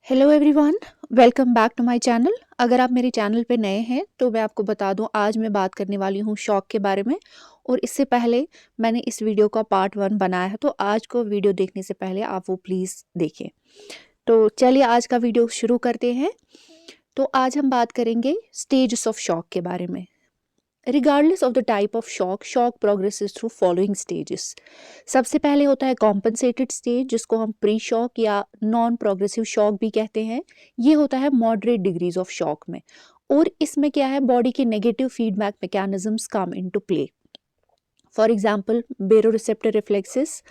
Hello everyone, welcome back to my channel. अगर आप मेरे चैनल पे नए हैं तो मैं आपको बता दूं, आज मैं बात करने वाली हूं शौक के बारे में। और इससे पहले मैंने इस वीडियो का पार्ट 1 बनाया है, तो आज को वीडियो देखने से पहले आप वो प्लीज़ देखें। तो चलिए आज का वीडियो शुरू करते हैं। तो आज हम बात करेंगे स्टेजेस ऑफ शॉक के बारे में। Regardless of the type of shock, shock progresses through following stages. सबसे पहले होता है कॉम्पनसेटेड स्टेज, जिसको हम प्री शॉक या नॉन प्रोग्रेसिव शॉक भी कहते हैं। ये होता है मॉडरेट डिग्रीज ऑफ शॉक में, और इसमें क्या है, बॉडी के negative feedback mechanisms come into play. For example baroreceptor reflexes,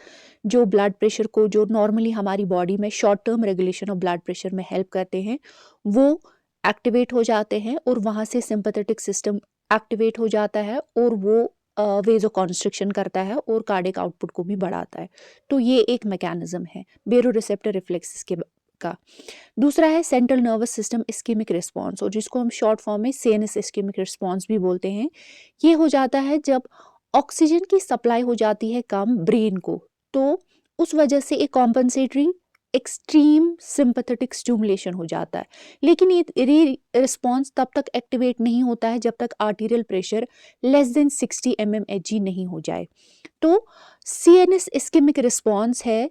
जो ब्लड प्रेशर को, जो नॉर्मली हमारी बॉडी में short term regulation of blood pressure में हेल्प करते हैं, वो एक्टिवेट हो जाते हैं और वहाँ से सिंपैथेटिक सिस्टम एक्टिवेट हो जाता है और वो वेजो कॉन्स्ट्रिक्शन करता है और कार्डियक आउटपुट को भी बढ़ाता है। तो ये एक मैकेनिज्म है बेरोरिसेप्टर रिफ्लेक्सेस के का। दूसरा है central nervous system ischemic response, और जिसको हम शॉर्ट फॉर्म में सीएनएस इस्केमिक रिस्पॉन्स भी बोलते हैं। ये हो जाता है जब ऑक्सीजन की सप्लाई हो जाती है कम ब्रेन को, तो उस वजह से एक कॉम्पनसेटरी एक्सट्रीम सिंपैथेटिक स्टिमुलेशन हो जाता है। लेकिन ये रिस्पॉन्स तब तक एक्टिवेट नहीं होता है जब तक arterial pressure less than 60 mmHg नहीं हो जाए। तो सीएनएस इस्केमिक रिस्पॉन्स है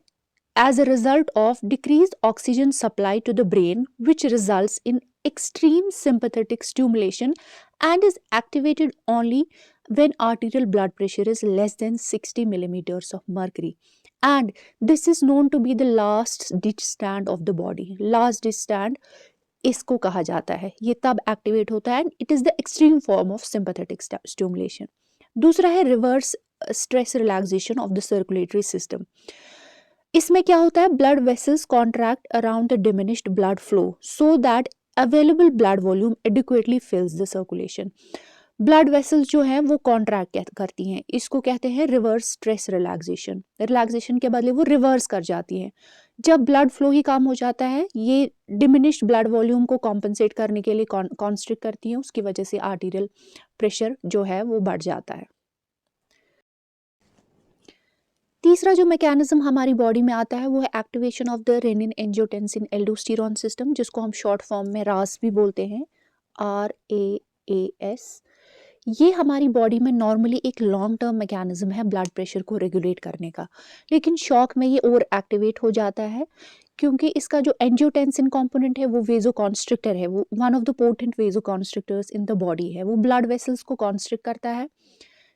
as a result of decreased oxygen supply to the brain, which results in extreme sympathetic stimulation and is activated only when arterial blood pressure is less than 60 millimeters of mercury. And this is known to be the last ditch stand of the body. Last ditch stand इसको कहा जाता है, ये तब activate होता है, and it is the extreme form of sympathetic stimulation. दूसरा है reverse stress relaxation of the circulatory system. इसमें क्या होता है, blood vessels contract around the diminished blood flow so that available blood volume adequately फिल्स the circulation. Blood vessels जो हैं वो contract करती हैं, इसको कहते हैं रिवर्स स्ट्रेस रिलैक्सेशन। रिलैक्सेशन के बदले वो रिवर्स कर जाती हैं। जब ब्लड फ्लो ही कम हो जाता है, ये डिमिनिश्ड ब्लड वॉल्यूम को कॉम्पनसेट करने के लिए कॉन्स्ट्रिक्ट करती हैं, उसकी वजह से आर्टीरियल प्रेशर जो है वो बढ़ जाता है। तीसरा जो मैकेनिज्म हमारी बॉडी में आता है वो है activation of the renin angiotensin aldosterone system, जिसको हम शॉर्ट फॉर्म में रास भी बोलते हैं, RAAS। ये हमारी बॉडी में नॉर्मली एक लॉन्ग टर्म मैकेनिज्म है ब्लड प्रेशर को रेगुलेट करने का, लेकिन शॉक में ये और एक्टिवेट हो जाता है क्योंकि इसका जो एंजियोटेंसिन कंपोनेंट है वो वेजो कॉन्स्ट्रिक्टर है, वो one of the potent vasoconstrictors in the body है। वो ब्लड वेसल्स को कॉन्स्ट्रिक्ट करता है,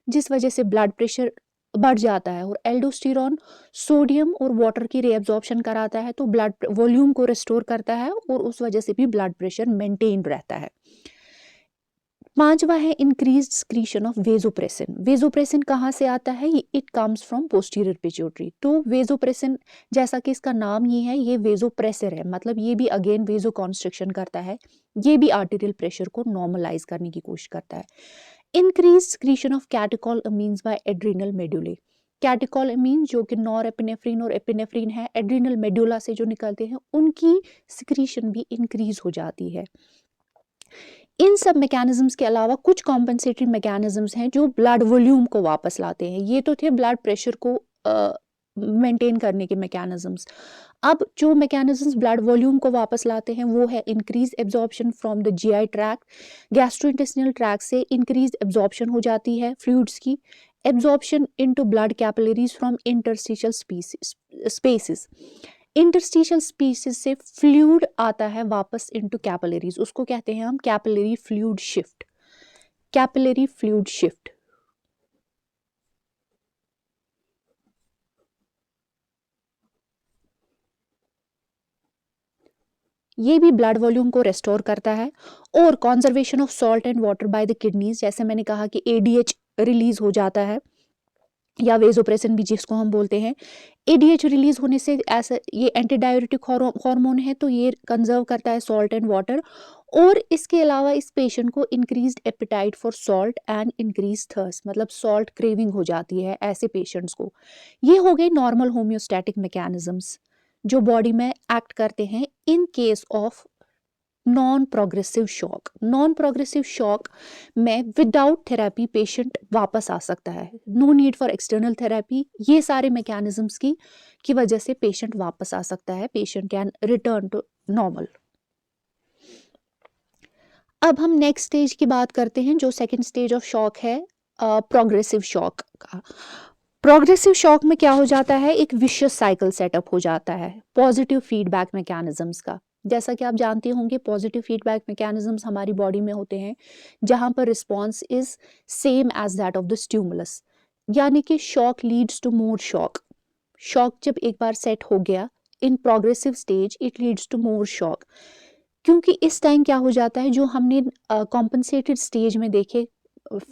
जिस वजह से ब्लड प्रेशर बढ़ जाता है। और एल्डोस्टेरॉन सोडियम और वाटर की रीअब्जॉर्प्शन कराता है, तो ब्लड वॉल्यूम को रिस्टोर करता है और उस वजह से भी ब्लड प्रेशर मेंटेन रहता है। पांचवा है increased secretion of vasopressin. Vasopressin कहाँ से आता है, it comes from posterior pituitary. तो वेजोप्रेसिन, जैसा कि इसका नाम ही है, ये वेजोप्रेसर है, मतलब ये भी अगेन वेजो कॉन्स्ट्रिक्शन करता है, ये भी आर्टीरियल प्रेशर को नॉर्मलाइज करने की कोशिश करता है। Increase secretion of catecholamines by adrenal medulla. Catecholamines जो कि नॉरएपिनेफ्रिन और एपिनेफ्रिन है, एड्रिनल मेडुला से जो निकलते हैं, उनकी सिक्रीशन भी इंक्रीज हो जाती है। इन सब मैकेनिज्म्स के अलावा कुछ कॉम्पनसेटरी मैकेनिज्म्स हैं जो ब्लड वॉल्यूम को वापस लाते हैं। ये तो थे ब्लड प्रेशर को मेंटेन करने के मैकेनिज्म्स। अब जो मैकेनिज्म्स ब्लड वॉल्यूम को वापस लाते हैं वो है increase absorption from the GI tract. Gastrointestinal tract से इंक्रीज एब्जॉर्प्शन हो जाती है फ्लूइड्स की, absorption into blood capillaries from interstitial spaces. Interstitial species से फ्लूइड आता है वापस इनटू कैपिलरीज, उसको कहते हैं हम capillary fluid shift. Capillary fluid shift. ये भी ब्लड वॉल्यूम को रेस्टोर करता है। और conservation of salt and water by the kidneys, जैसे मैंने कहा कि ADH रिलीज हो जाता है, या वेजोप्रेसिन भी जिसको हम बोलते हैं। ADH रिलीज होने से ऐसा, ये एंटी डाययूरेटिक हार्मोन है, तो ये कंजर्व करता है सॉल्ट एंड वाटर। और इसके अलावा इस पेशेंट को increased appetite for salt and increase thirst, मतलब सॉल्ट क्रेविंग हो जाती है ऐसे पेशेंट्स को। ये हो गए नॉर्मल होम्योस्टैटिक मैकेनिज्म्स जो बॉडी में एक्ट करते हैं in case of non progressive shock. Non progressive shock में विदाउट थेरेपी पेशेंट वापस आ सकता है, no need for external therapy. ये सारे मैकेनिज्म्स की वजह से पेशेंट वापस आ सकता है, patient can return to normal. अब हम नेक्स्ट स्टेज की बात करते हैं, जो सेकंड स्टेज ऑफ शॉक है, प्रोग्रेसिव शॉक का। प्रोग्रेसिव शॉक में क्या हो जाता है, एक विशियस साइकिल सेटअप हो जाता है पॉजिटिव फीडबैक मैकेनिज्म्स का। जैसा कि आप जानते होंगे, पॉजिटिव फीडबैक मैकेनिज्म्स हमारी बॉडी में होते हैं जहां पर response is same as that of the stimulus, यानी कि shock leads to more shock. Shock जब एक बार सेट हो गया in progressive stage, it leads to more shock, क्योंकि इस टाइम क्या हो जाता है, जो हमने कॉम्पनसेटेड स्टेज में देखे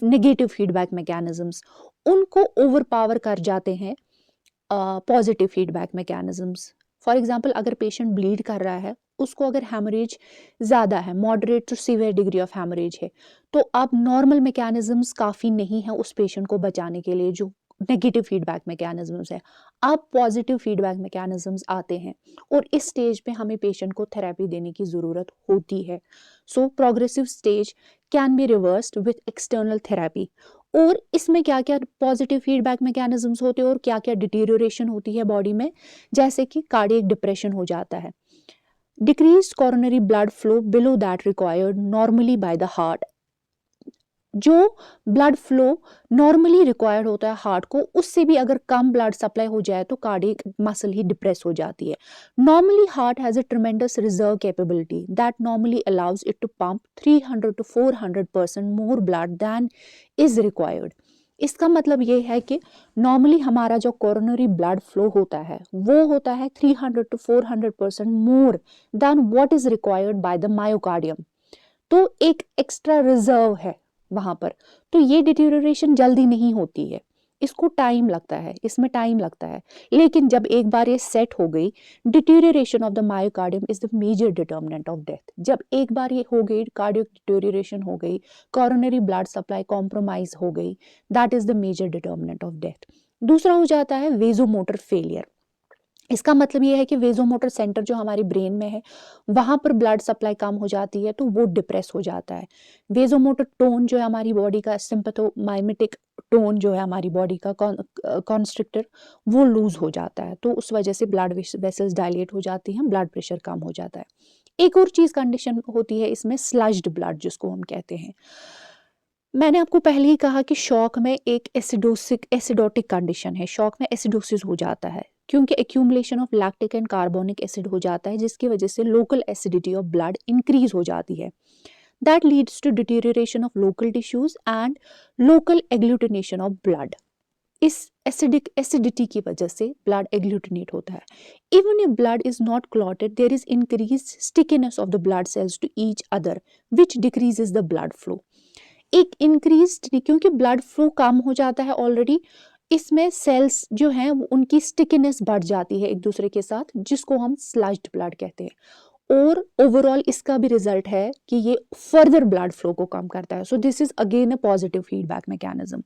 नेगेटिव फीडबैक मैकेनिज्म्स, उनको ओवर पावर कर जाते हैं positive feedback mechanisms. For example, अगर पेशेंट ब्लीड कर रहा है, उसको अगर हेमरेज ज़्यादा है, moderate to severe degree of haemorrhage है, तो अब नॉर्मल मैकेनिज्म्स काफ़ी नहीं है उस पेशेंट को बचाने के लिए, जो नेगेटिव फीडबैक मैकेनिज्म्स है। अब पॉजिटिव फीडबैक मैकेनिज्म्स आते हैं और इस स्टेज पे हमें पेशेंट को थेरेपी देने की ज़रूरत होती है। So progressive stage can be reversed with external therapy. और इसमें क्या क्या पॉजिटिव फीडबैक मैकेनिज्म्स होते हैं और क्या क्या डिटीरियोरेशन होती है बॉडी में, जैसे कि कार्डियक डिप्रेशन हो जाता है, decrease coronary blood flow below that required normally by the heart. जो ब्लड फ्लो नॉर्मली रिक्वायर्ड होता है हार्ट को, उससे भी अगर कम ब्लड सप्लाई हो जाए तो कार्डियक मसल ही डिप्रेस हो जाती है। Normally heart has a tremendous reserve capability that normally allows it to pump 300 to 400% more blood than is required. इसका मतलब ये है कि नॉर्मली हमारा जो कोरोनरी ब्लड फ्लो होता है वो होता है 300 to 400% more than what is required by the myocardium. तो एक एक्स्ट्रा रिजर्व है वहां पर, तो ये डिटेरियोरेशन जल्दी नहीं होती है, इसको टाइम लगता है, इसमें टाइम लगता है। लेकिन जब एक बार ये सेट हो गई, deterioration of the myocardium is the major determinant of death. जब एक बार ये हो गई, कार्डियक डिटेरियोरेशन हो गई, कोरोनरी ब्लड सप्लाई कॉम्प्रोमाइज हो गई, that is the major determinant of death. दूसरा हो जाता है वेजोमोटर फेलियर। इसका मतलब ये है कि वेजोमोटर सेंटर जो हमारी ब्रेन में है, वहां पर ब्लड सप्लाई कम हो जाती है तो वो डिप्रेस हो जाता है। वेजोमोटर टोन जो है हमारी बॉडी का, सिंपैथोमाइमेटिक टोन जो है हमारी बॉडी का कॉन्स्ट्रिक्टर, वो लूज हो जाता है, तो उस वजह से ब्लड वेसल्स डायलेट हो जाती हैं, ब्लड प्रेशर कम हो जाता है। एक और चीज कंडीशन होती है इसमें, स्लज्ड ब्लड जिसको हम कहते हैं। मैंने आपको पहले ही कहा कि शॉक में एक एसिडोटिक कंडीशन है, शॉक में एसिडोसिस हो जाता है क्योंकि accumulation of lactic and carbonic acid हो जाता है, जिसकी वजह से local acidity of blood increase हो जाती है। That leads to deterioration of local tissues and local agglutination of blood. इस एसिडिटी की वजह से ब्लड एग्लूटिनेट होता है। Even if blood is not clotted, there is increase stickiness of the blood cells to each other which decreases the blood flow. एक increase, क्योंकि blood flow कम हो जाता है ऑलरेडी, इसमें सेल्स जो हैं उनकी स्टिकीनेस बढ़ जाती है एक दूसरे के साथ, जिसको हम स्लज्ड ब्लड कहते हैं। और ओवरऑल इसका भी रिजल्ट है कि ये फर्दर ब्लड फ्लो को कम करता है। So this is again a positive feedback mechanism.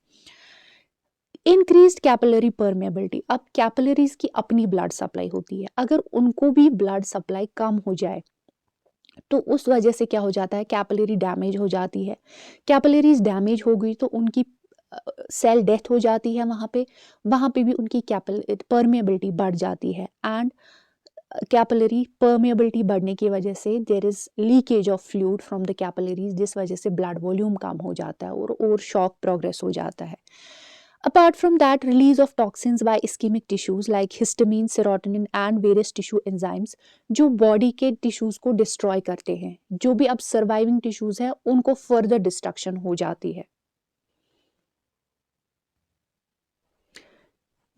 Increased capillary permeability. अब कैपिलरीज की अपनी ब्लड सप्लाई होती है, अगर उनको भी ब्लड सप्लाई कम हो जाए तो उस वजह से क्या हो जाता है, कैपिलरी डैमेज हो जाती है। कैपिलरीज डैमेज हो गई तो उनकी सेल डेथ हो जाती है, वहां पे भी उनकी परमेबिलिटी बढ़ जाती है। एंड कैपिलरी परमेबिलिटी बढ़ने की वजह से there is leakage of fluid from the capillaries, जिस वजह से ब्लड वॉल्यूम कम हो जाता है और शॉक प्रोग्रेस हो जाता है। Apart from that, release of toxins by ischemic tissues like histamine, serotonin and various tissue enzymes जो बॉडी के टिश्यूज को डिस्ट्रॉय करते हैं, जो भी अब सर्वाइविंग टिश्यूज है उनको फर्दर डिस्ट्रक्शन हो जाती है।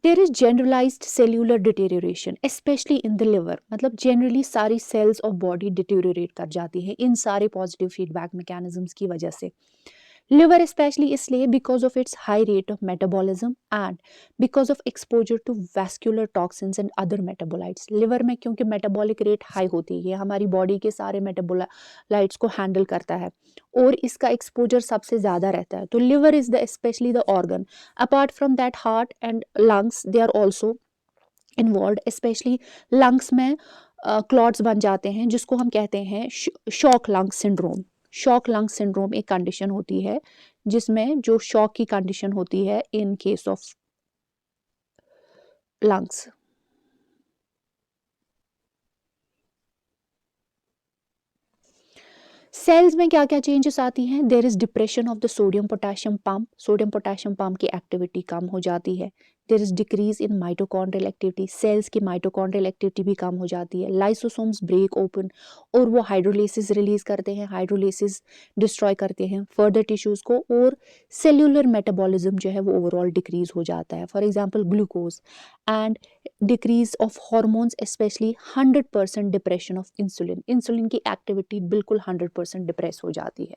There is generalised cellular deterioration specially in the liver, मतलब जनरली सारी सेल्स ऑफ बॉडी डिटेरियोरेट कर जाती है इन सारे पॉजिटिव फीडबैक मैकेनिज्म्स की वजह से। लिवर स्पेशली इसलिए because of its high rate of metabolism and because of exposure to vascular toxins and other metabolites. Liver में क्योंकि मेटाबॉलिक रेट हाई होती है, ये हमारी बॉडी के सारे मेटाबोलाइट्स को हैंडल करता है और इसका एक्सपोजर सबसे ज़्यादा रहता है, तो liver is the specially the organ. Apart from that, heart and lungs they are also involve, specially lungs में क्लॉट्स बन जाते हैं जिसको हम कहते हैं shock lung syndrome. Shock lung syndrome एक कंडीशन होती है जिसमें जो शॉक की कंडीशन होती है in case of lungs. Cells में क्या क्या चेंजेस आती हैं? There is depression of the sodium potassium pump, sodium potassium pump की एक्टिविटी कम हो जाती है। There is decrease in mitochondrial activity, cells की माइटोकॉन्ड्रियल एक्टिविटी भी कम हो जाती है। लाइसोसोम्स ब्रेक ओपन और वो हाइड्रोलिसिस रिलीज करते हैं, हाइड्रोलिसिस डिस्ट्रॉय करते हैं फर्दर टिश्यूज को, और सेल्यूलर मेटाबॉलिज्म जो है वो ओवरऑल डिक्रीज हो जाता है। For example glucose and decrease of hormones, specially 100% depression of insulin, insulin की एक्टिविटी बिल्कुल 100% डिप्रेस हो जाती है।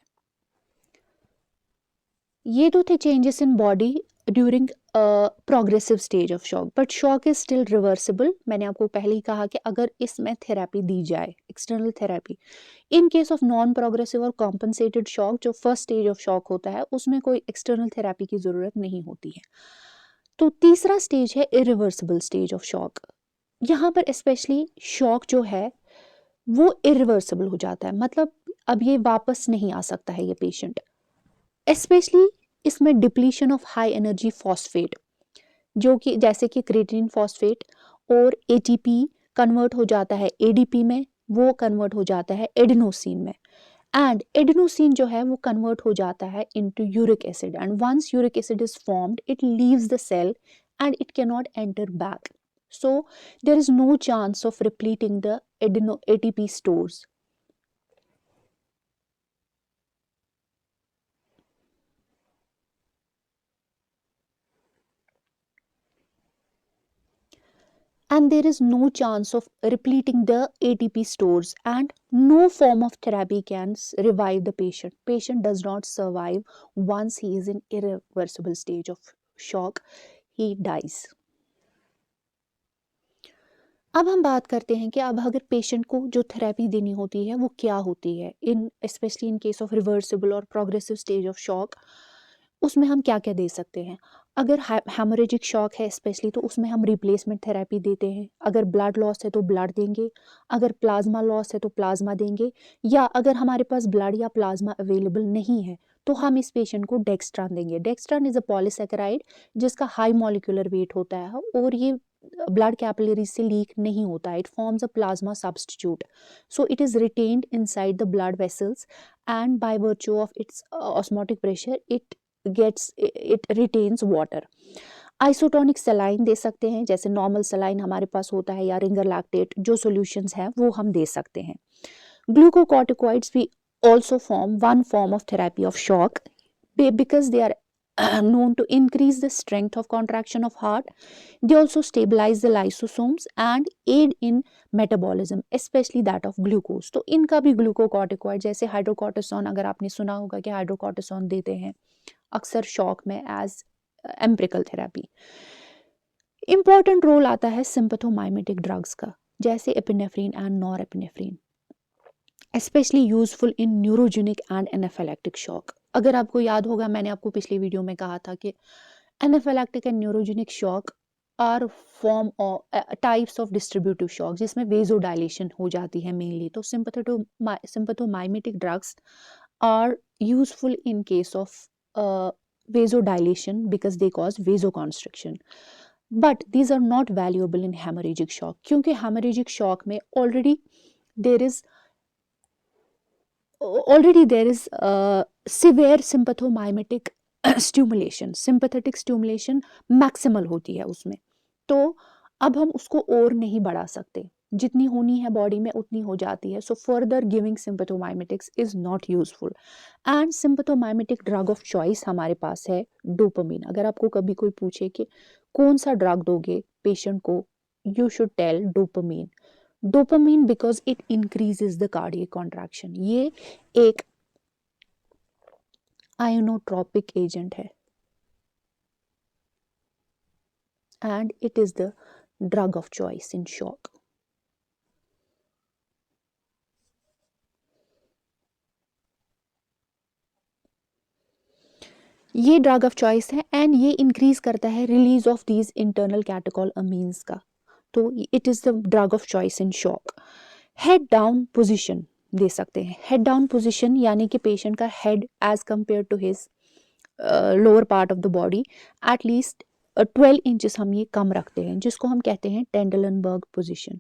ये तो थे changes in body during progressive stage of shock, but shock is still reversible. मैंने आपको पहले ही कहा कि अगर इसमें थेरेपी दी जाए, external therapy, in case of non progressive और कॉम्पनसेटेड शॉक, जो फर्स्ट स्टेज ऑफ शॉक होता है, उसमें कोई एक्सटर्नल थेरेपी की जरूरत नहीं होती है। तो तीसरा स्टेज है इरिवर्सिबल स्टेज ऑफ शॉक। यहाँ पर स्पेशली शॉक जो है वो इरिवर्सिबल हो जाता है, मतलब अब ये वापस नहीं आ सकता है ये पेशेंट। स्पेशली इसमें depletion of high energy phosphate, जो कि जैसे कि क्रिएटिनिन फॉस्फेट, और एटीपी कन्वर्ट हो जाता है एडीपी में, वो कन्वर्ट हो जाता है एडिनोसिन में, एंड एडिनोसिन जो है वो कन्वर्ट हो जाता है into uric acid, and once uric acid is formed it leaves the cell and it cannot enter back. So there is no chance of repleting the ATP stores. And there is no chance of repleting the ATP stores, and no form of therapy can revive the patient. Patient does not survive once he is in irreversible stage of shock. He dies. अब हम बात करते हैं कि अब अगर patient को जो थेरेपी देनी होती है वो क्या होती है, in specially in case of reversible और प्रोग्रेसिव स्टेज ऑफ शॉक, उसमें हम क्या क्या दे सकते हैं। अगर हेमोरेजिक शॉक है स्पेशली, तो उसमें हम रिप्लेसमेंट थेरेपी देते हैं। अगर ब्लड लॉस है तो ब्लड देंगे, अगर प्लाज्मा लॉस है तो प्लाज्मा देंगे, या अगर हमारे पास ब्लड या प्लाज्मा अवेलेबल नहीं है तो हम इस पेशेंट को डेक्स्ट्रान देंगे। डेक्स्ट्रान इज अ पॉलीसेकेराइड जिसका हाई मॉलिक्यूलर वेट होता है और ये ब्लड कैपिलरीज से लीक नहीं होता है। It forms a plasma substitute, so it is retained inside the blood vessels, and by virtue of its osmotic pressure it retains water. Isotonic saline दे सकते हैं, जैसे नॉर्मल सलाइन हमारे पास होता है, या रिंगर लैक्टेट जो सॉल्यूशंस हैं वो हम दे सकते हैं। ग्लूकोकॉर्टिकॉइड्स भी also form one form of therapy of shock because they are known to increase the strength of contraction of heart. They also stabilize the lysosomes and aid in metabolism, especially that of glucose. तो इनका भी glucocorticoid, जैसे hydrocortisone, अगर आपने सुना होगा कि hydrocortisone देते हैं अक्सर शॉक में as empirical therapy. Important role आता है सिंपैथोमाइमेटिक ड्रग्स का, जैसे epinephrine and norepinephrine, specially useful in neurogenic and anaphylactic shock. अगर आपको याद होगा, मैंने आपको पिछली वीडियो में कहा था कि anaphylactic and neurogenic shock are form of types of distributive shock जिसमें वेजोडाइलेशन हो जाती है मेनली। तो sympathomimetic drugs are useful in case of vasodilation because they cause vasoconstriction, but these are not valuable in haemorrhagic shock, क्योंकि haemorrhagic shock में already there is severe sympathomimetic sympathetic stimulation maximal होती है उसमें। तो अब हम उसको और नहीं बढ़ा सकते, जितनी होनी है बॉडी में उतनी हो जाती है। So further giving sympathomimetics is not useful, and sympathomimetic drug of choice हमारे पास है डोपामिन। अगर आपको कभी कोई पूछे कि कौन सा ड्रग दोगे पेशेंट को, you should tell dopamine. Dopamine because it increases the cardiac contraction. ये एक आयोनोट्रोपिक एजेंट है and it is the drug of choice in shock. ये ड्रग ऑफ चॉइस है एंड ये इंक्रीज करता है release of these internal catechol amines का। तो it is the drug of choice in shock. Head down position दे सकते हैं। हेड डाउन पोजीशन यानी कि पेशेंट का head as compare to his lower part of the body at least 12 inches हम ये कम रखते हैं, जिसको हम कहते हैं टेंडलनबर्ग पोजीशन।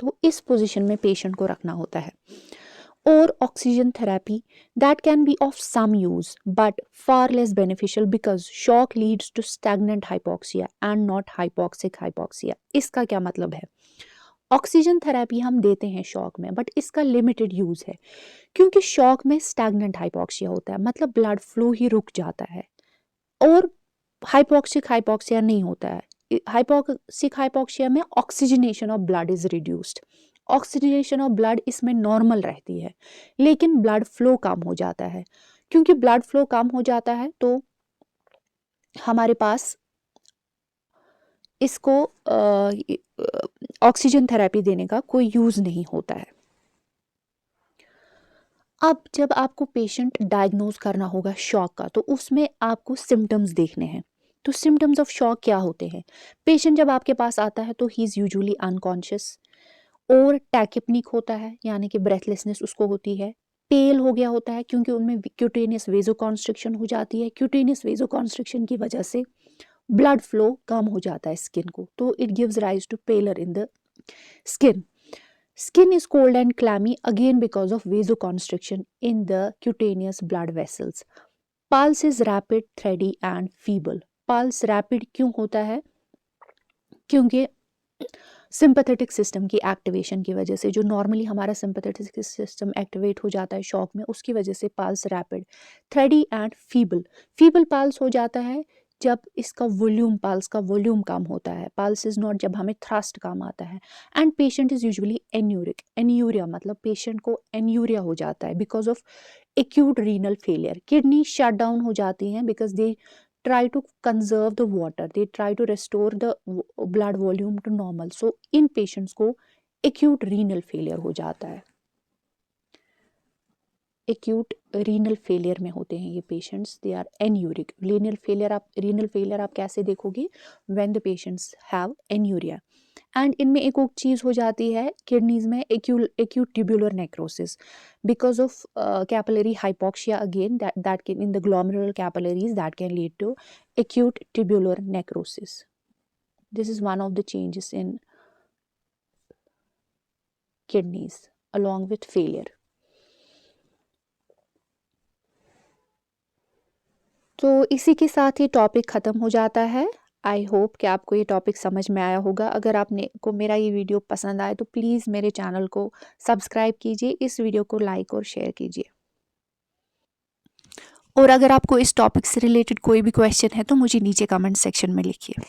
तो इस पोजीशन में पेशेंट को रखना होता है। और oxygen therapy that can be of some use but far less beneficial because shock leads to stagnant hypoxia and not hypoxic hypoxia. इसका क्या मतलब है? ऑक्सीजन थेरेपी हम देते हैं शॉक में, बट इसका लिमिटेड यूज है क्योंकि शॉक में स्टैग्नेंट हाइपोक्सिया होता है, मतलब ब्लड फ्लो ही रुक जाता है। और हाइपोक्सिक हाइपोक्सिया नहीं होता है। हाइपोक्सिक हाइपोक्सिया में oxygenation of blood is reduced. Oxygenation of blood इसमें नॉर्मल रहती है, लेकिन ब्लड फ्लो कम हो जाता है। क्योंकि ब्लड फ्लो कम हो जाता है तो हमारे पास इसको ऑक्सीजन थेरेपी देने का कोई यूज नहीं होता है। अब जब आपको पेशेंट डायग्नोज करना होगा शॉक का, तो उसमें आपको सिम्टम्स देखने हैं। तो सिम्टम्स ऑफ शॉक क्या होते हैं? पेशेंट जब आपके पास आता है तो ही इज़ यूजुअली अनकॉन्शियस, और टैकिपनिक होता है यानी कि ब्रेथलेसनेस उसको होती है। पेल हो गया होता है क्योंकि उनमें क्यूटेनियस वेजोकॉन्स्ट्रिक्शन हो जाती है। क्यूटेनियस वेजोकॉन्स्ट्रिक्शन की वजह से ब्लड फ्लो कम हो जाता है स्किन को, तो it gives rise to pallor in the skin. Skin is cold and clammy again because of vasoconstriction in the cutaneous blood vessels. Pulse is rapid, thready and feeble. Pulse rapid क्यों होता है? क्योंकि sympathetic system की activation की वजह से, जो normally हमारा सिंपैथेटिक सिस्टम एक्टिवेट हो जाता है शॉक में, उसकी वजह से pulse rapid, थ्रेडी and feeble. Feeble pulse हो जाता है जब इसका वॉल्यूम, पल्स का वॉल्यूम कम होता है। पल्स इज नॉट जब हमें थ्रस्ट कम आता है। And patient is usually anuric. Anuria मतलब पेशेंट को एन्यूरिया हो जाता है because of acute renal failure. Kidney shut down हो जाती हैं because they try to conserve the water, they try to restore the blood volume to normal. So in patients को acute renal failure हो जाता है। acute renal failure में होते हैं ये patients, they are anuric. renal failure आप कैसे देखोगे? when the patients have anuria. And इनमें एक और चीज़ हो जाती है किडनीज में, acute tubular necrosis because of capillary hypoxia again, that can in the glomerular capillaries, that can lead to acute tubular necrosis. This is one of the changes in kidneys along with failure. तो इसी के साथ ये topic ख़त्म हो जाता है। I hope कि आपको ये टॉपिक समझ में आया होगा। अगर आपने को मेरा ये वीडियो पसंद आए तो प्लीज़ मेरे चैनल को सब्सक्राइब कीजिए, इस वीडियो को लाइक और शेयर कीजिए। और अगर आपको इस टॉपिक से रिलेटेड कोई भी क्वेश्चन है तो मुझे नीचे कमेंट सेक्शन में लिखिए।